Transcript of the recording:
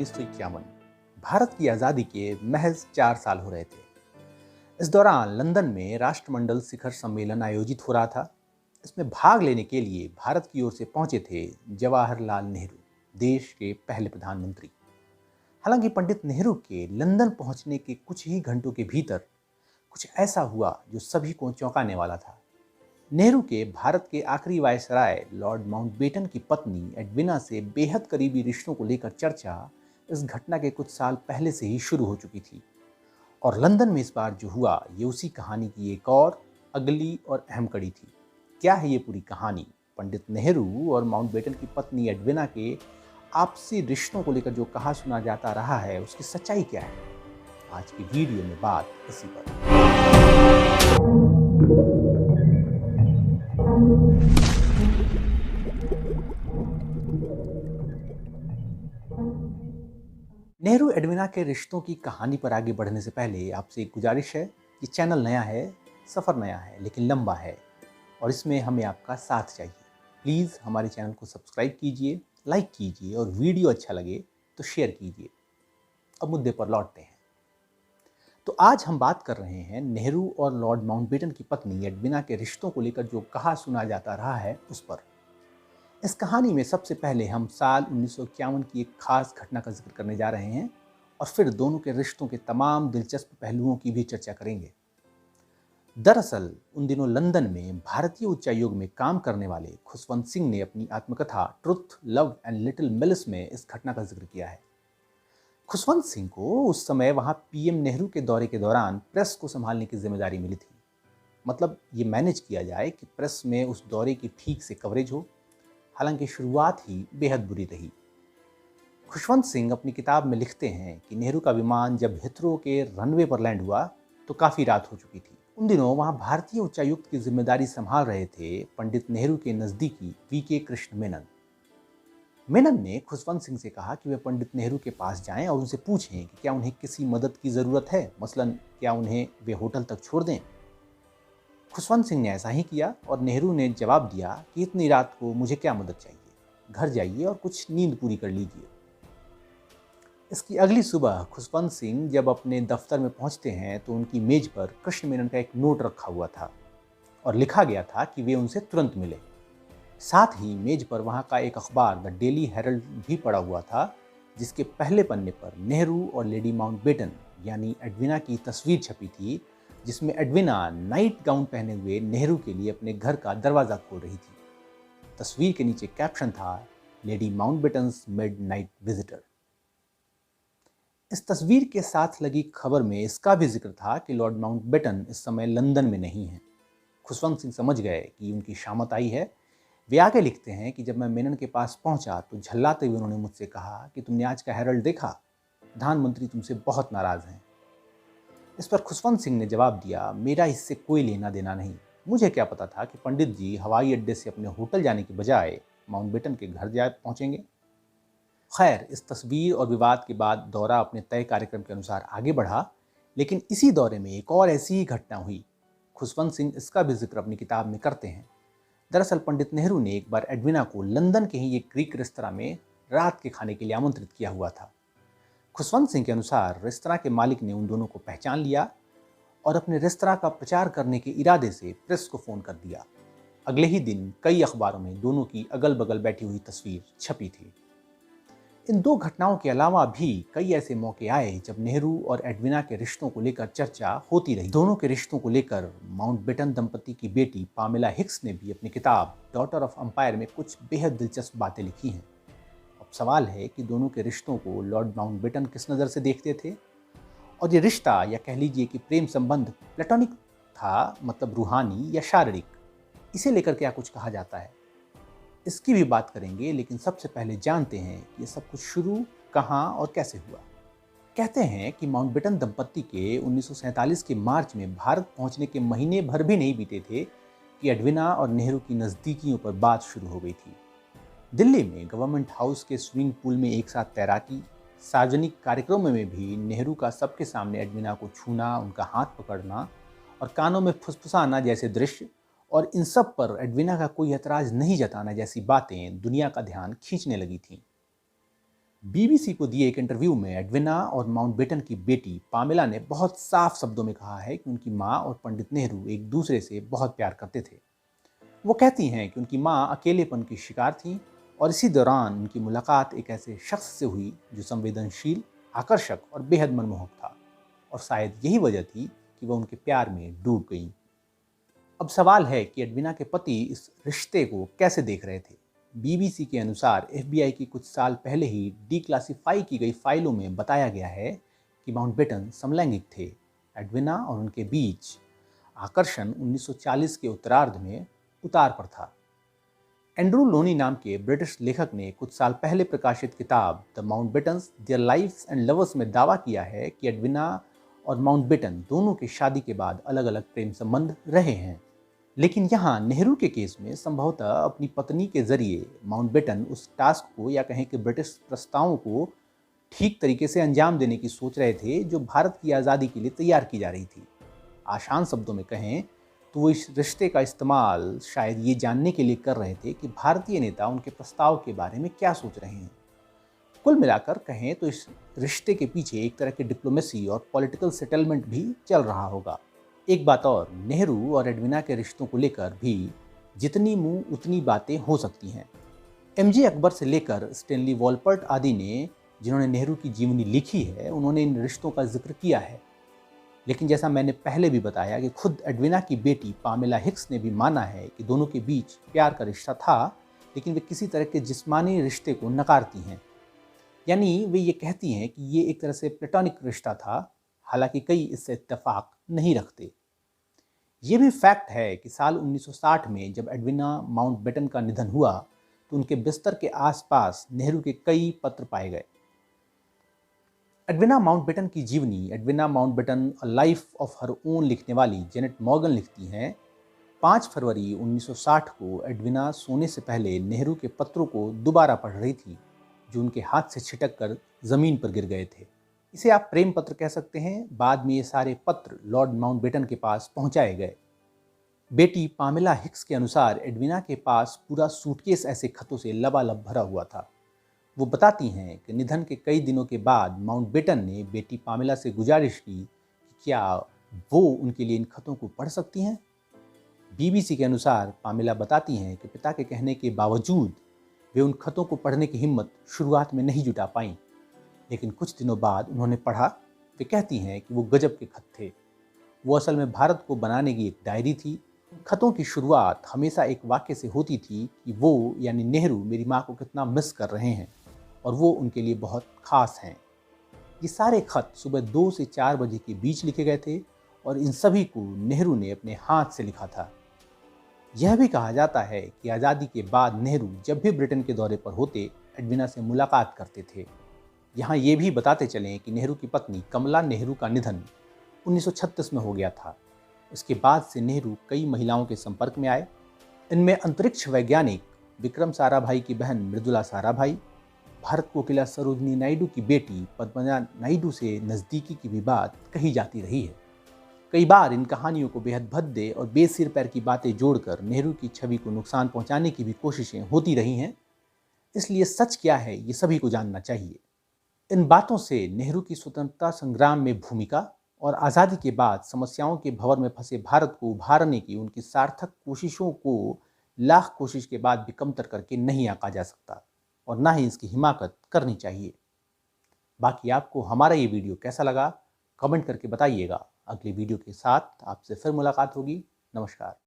1951 भारत की आज़ादी के महज 4 साल हो रहे थे। इस दौरान लंदन में राष्ट्रमंडल शिखर सम्मेलन आयोजित हो रहा था। इसमें भाग लेने के लिए भारत की ओर से पहुंचे थे जवाहरलाल नेहरू, देश के पहले प्रधानमंत्री। हालांकि पंडित नेहरू के लंदन पहुंचने के कुछ ही घंटों के भीतर कुछ ऐसा हुआ जो सभी को चौंकाने वाला था। नेहरू के भारत के आखिरी वायसराय लॉर्ड माउंटबेटन की पत्नी एडविना से बेहद करीबी रिश्तों को लेकर चर्चा इस घटना के कुछ साल पहले से ही शुरू हो चुकी थी। और लंदन में इस बार जो हुआ ये उसी कहानी की एक और अगली और अहम कड़ी थी। क्या है ये पूरी कहानी? पंडित नेहरू और माउंटबेटन की पत्नी एडविना के आपसी रिश्तों को लेकर जो कहा सुना जाता रहा है उसकी सच्चाई क्या है? आज की वीडियो में बात इसी पर। नेहरू एडविना के रिश्तों की कहानी पर आगे बढ़ने से पहले आपसे एक गुजारिश है। ये चैनल नया है, सफ़र नया है, लेकिन लंबा है और इसमें हमें आपका साथ चाहिए। प्लीज़ हमारे चैनल को सब्सक्राइब कीजिए, लाइक कीजिए और वीडियो अच्छा लगे तो शेयर कीजिए। अब मुद्दे पर लौटते हैं। तो आज हम बात कर रहे हैं नेहरू और लॉर्ड माउंटबेटन की पत्नी एडविना के रिश्तों को लेकर जो कहा सुना जाता रहा है उस पर। इस कहानी में सबसे पहले हम साल 1951 की एक खास घटना का जिक्र करने जा रहे हैं और फिर दोनों के रिश्तों के तमाम दिलचस्प पहलुओं की भी चर्चा करेंगे। दरअसल उन दिनों लंदन में भारतीय उच्चायोग में काम करने वाले खुशवंत सिंह ने अपनी आत्मकथा truth, love and little mills में इस घटना का जिक्र किया है। खुशवंत सिंह को उस समय वहां पीएम नेहरू के दौरे के दौरान प्रेस को संभालने की जिम्मेदारी मिली थी। मतलब ये मैनेज किया जाए कि प्रेस में उस दौरे की ठीक से कवरेज हो। हालांकि शुरुआत ही बेहद बुरी रही। खुशवंत सिंह अपनी किताब में लिखते हैं कि नेहरू का विमान जब हिथरो के रनवे पर लैंड हुआ तो काफ़ी रात हो चुकी थी। उन दिनों वहां भारतीय उच्चायुक्त की जिम्मेदारी संभाल रहे थे पंडित नेहरू के नज़दीकी वीके कृष्ण मेनन। मेनन ने खुशवंत सिंह से कहा कि वे पंडित नेहरू के पास जाएं और उनसे पूछें कि क्या उन्हें किसी मदद की ज़रूरत है, मसलन क्या उन्हें वे होटल तक छोड़ दें। खुशवंत सिंह ने ऐसा ही किया और नेहरू ने जवाब दिया कि इतनी रात को मुझे क्या मदद चाहिए, घर जाइए और कुछ नींद पूरी कर लीजिए। इसकी अगली सुबह खुशवंत सिंह जब अपने दफ्तर में पहुंचते हैं तो उनकी मेज पर कृष्ण मेनन का एक नोट रखा हुआ था और लिखा गया था कि वे उनसे तुरंत मिले। साथ ही मेज पर वहां का एक अखबार द डेली हेरल्ड भी पड़ा हुआ था, जिसके पहले पन्ने पर नेहरू और लेडी माउंटबेटन यानी एडविना की तस्वीर छपी थी, जिसमें एडविना नाइट गाउन पहने हुए नेहरू के लिए अपने घर का दरवाज़ा खोल रही थी। तस्वीर के नीचे कैप्शन था, लेडी माउंटबेटन्स मिड नाइट विजिटर। इस तस्वीर के साथ लगी खबर में इसका भी जिक्र था कि लॉर्ड माउंटबेटन इस समय लंदन में नहीं हैं। खुशवंत सिंह समझ गए कि उनकी शामत आई है। वे आगे लिखते हैं कि जब मैं मेनन के पास पहुंचा तो झल्लाते हुए उन्होंने मुझसे कहा कि तुमने आज का हेरल्ड देखा, प्रधानमंत्री तुमसे बहुत नाराज़ हैं। इस पर खुशवंत सिंह ने जवाब दिया, मेरा इससे कोई लेना देना नहीं। मुझे क्या पता था कि पंडित जी हवाई अड्डे से अपने होटल जाने के बजाय माउंटबेटन के घर जा पहुंचेंगे। खैर, इस तस्वीर और विवाद के बाद दौरा अपने तय कार्यक्रम के अनुसार आगे बढ़ा, लेकिन इसी दौरे में एक और ऐसी ही घटना हुई। खुशवंत सिंह इसका भी जिक्र अपनी किताब में करते हैं। दरअसल पंडित नेहरू ने एक बार एडविना को लंदन के ही एक ग्रीक रेस्तरां में रात के खाने के लिए आमंत्रित किया हुआ था। खुशवंत सिंह के अनुसार रेस्तरां के मालिक ने उन दोनों को पहचान लिया और अपने रेस्तरां का प्रचार करने के इरादे से प्रेस को फ़ोन कर दिया। अगले ही दिन कई अखबारों में दोनों की अगल बगल बैठी हुई तस्वीर छपी थी। इन दो घटनाओं के अलावा भी कई ऐसे मौके आए जब नेहरू और एडविना के रिश्तों को लेकर चर्चा होती रही। दोनों के रिश्तों को लेकर माउंटबेटन दंपति की बेटी पामेला हिक्स ने भी अपनी किताब डॉटर ऑफ एम्पायर में कुछ बेहद दिलचस्प बातें लिखी हैं। अब सवाल है कि दोनों के रिश्तों को लॉर्ड माउंटबेटन किस नज़र से देखते थे और ये रिश्ता या कह लीजिए कि प्रेम संबंध प्लेटोनिक था, मतलब रूहानी या शारीरिक, इसे लेकर क्या कुछ कहा जाता है, इसकी भी बात करेंगे। लेकिन सबसे पहले जानते हैं कि ये सब कुछ शुरू कहाँ और कैसे हुआ। कहते हैं कि माउंटबेटन दंपत्ति के 1947 के मार्च में भारत पहुंचने के महीने भर भी नहीं बीते थे कि एडविना और नेहरू की नज़दीकियों पर बात शुरू हो गई थी। दिल्ली में गवर्नमेंट हाउस के स्विमिंग पूल में एक साथ तैराकी, सार्वजनिक कार्यक्रमों में भी नेहरू का सबके सामने एडविना को छूना, उनका हाथ पकड़ना और कानों में फुसफुसाना जैसे दृश्य, और इन सब पर एडविना का कोई ऐतराज नहीं जताना जैसी बातें दुनिया का ध्यान खींचने लगी थीं। बीबीसी को दिए एक इंटरव्यू में एडविना और माउंटबेटन की बेटी पामेला ने बहुत साफ शब्दों में कहा है कि उनकी माँ और पंडित नेहरू एक दूसरे से बहुत प्यार करते थे। वो कहती हैं कि उनकी माँ अकेलेपन की शिकार थीं और इसी दौरान उनकी मुलाकात एक ऐसे शख्स से हुई जो संवेदनशील, आकर्षक और बेहद मनमोहक था, और शायद यही वजह थी कि वह उनके प्यार में डूब गईं। अब सवाल है कि एडविना के पति इस रिश्ते को कैसे देख रहे थे। बीबीसी के अनुसार एफबीआई की कुछ साल पहले ही डिक्लासिफाई की गई फाइलों में बताया गया है कि माउंटबेटन समलैंगिक थे। एडविना और उनके बीच आकर्षण 1940 के उत्तरार्ध में उतार पर था। एंड्रू लोनी नाम के ब्रिटिश लेखक ने कुछ साल पहले प्रकाशित किताब the Mountbattens their lives and lovers में दावा किया है कि एडविना और माउंटबेटन दोनों के शादी के बाद अलग अलग प्रेम संबंध रहे हैं। लेकिन यहाँ नेहरू के केस में संभवतः अपनी पत्नी के जरिए माउंटबेटन उस टास्क को, या कहें कि ब्रिटिश प्रस्तावों को ठीक तरीके से अंजाम देने की सोच रहे थे जो भारत की आज़ादी के लिए तैयार की जा रही थी। आसान शब्दों में कहें तो वो इस रिश्ते का इस्तेमाल शायद ये जानने के लिए कर रहे थे कि भारतीय नेता उनके प्रस्ताव के बारे में क्या सोच रहे हैं। कुल मिलाकर कहें तो इस रिश्ते के पीछे एक तरह की डिप्लोमेसी और पॉलिटिकल सेटलमेंट भी चल रहा होगा। एक बात और, नेहरू और एडविना के रिश्तों को लेकर भी जितनी मुंह उतनी बातें हो सकती हैं। एमजे अकबर से लेकर स्टेनली वॉलपर्ट आदि ने, जिन्होंने नेहरू की जीवनी लिखी है, उन्होंने इन रिश्तों का जिक्र किया है। लेकिन जैसा मैंने पहले भी बताया कि खुद एडविना की बेटी पामेला हिक्स ने भी माना है कि दोनों के बीच प्यार का रिश्ता था, लेकिन वे किसी तरह के जिस्मानी रिश्ते को नकारती हैं। यानी वे ये कहती हैं कि ये एक तरह से प्लेटोनिक रिश्ता था, हालांकि कई इससे इत्तेफाक नहीं रखते। ये भी फैक्ट है कि साल 1960 में जब एडविना माउंटबेटन का निधन हुआ तो उनके बिस्तर के आसपास नेहरू के कई पत्र पाए गए। एडविना माउंटबेटन की जीवनी Edwina Mountbatten a life of her own लिखने वाली जेनेट मॉर्गन लिखती हैं, 5 फरवरी 1960 को एडविना सोने से पहले नेहरू के पत्रों को दोबारा पढ़ रही थी जो उनके हाथ से छिटक कर जमीन पर गिर गए थे। इसे आप प्रेम पत्र कह सकते हैं। बाद में ये सारे पत्र लॉर्ड माउंटबेटन के पास पहुंचाए गए। बेटी पामेला हिक्स के अनुसार एडविना के पास पूरा सूटकेस ऐसे खतों से लबालब भरा हुआ था। वो बताती हैं कि निधन के कई दिनों के बाद माउंटबेटन ने बेटी पामेला से गुजारिश की कि क्या वो उनके लिए इन खतों को पढ़ सकती हैं। बीबीसी के अनुसार पामेला बताती हैं कि पिता के कहने के बावजूद वे उन खतों को पढ़ने की हिम्मत शुरुआत में नहीं जुटा पाईं, लेकिन कुछ दिनों बाद उन्होंने पढ़ा। वे कहती हैं कि वो गजब के खत थे। वो असल में भारत को बनाने की एक डायरी थी। खतों की शुरुआत हमेशा एक वाक्य से होती थी कि वो, यानी नेहरू, मेरी माँ को कितना मिस कर रहे हैं और वो उनके लिए बहुत खास हैं। ये सारे खत सुबह 2 से 4 बजे के बीच लिखे गए थे और इन सभी को नेहरू ने अपने हाथ से लिखा था। यह भी कहा जाता है कि आज़ादी के बाद नेहरू जब भी ब्रिटेन के दौरे पर होते एडविना से मुलाकात करते थे। यहाँ ये भी बताते चलें कि नेहरू की पत्नी कमला नेहरू का निधन 1936 में हो गया था। इसके बाद से नेहरू कई महिलाओं के संपर्क में आए। इनमें अंतरिक्ष वैज्ञानिक विक्रम साराभाई की बहन मृदुला साराभाई, भारत कोकिला सरोजिनी नायडू की बेटी पद्मजा नायडू से नज़दीकी की भी बात कही जाती रही है। कई बार इन कहानियों को बेहद भद्दे और बेसिर पैर की बातें जोड़कर नेहरू की छवि को नुकसान पहुंचाने की भी कोशिशें होती रही हैं। इसलिए सच क्या है ये सभी को जानना चाहिए। इन बातों से नेहरू की स्वतंत्रता संग्राम में भूमिका और आज़ादी के बाद समस्याओं के भंवर में फंसे भारत को उभारने की उनकी सार्थक कोशिशों को लाख कोशिश के बाद भी कमतर करके नहीं आंका जा सकता और ना ही इसकी हिमाकत करनी चाहिए। बाकी आपको हमारा ये वीडियो कैसा लगा कमेंट करके बताइएगा। अगली वीडियो के साथ आपसे फिर मुलाकात होगी। नमस्कार।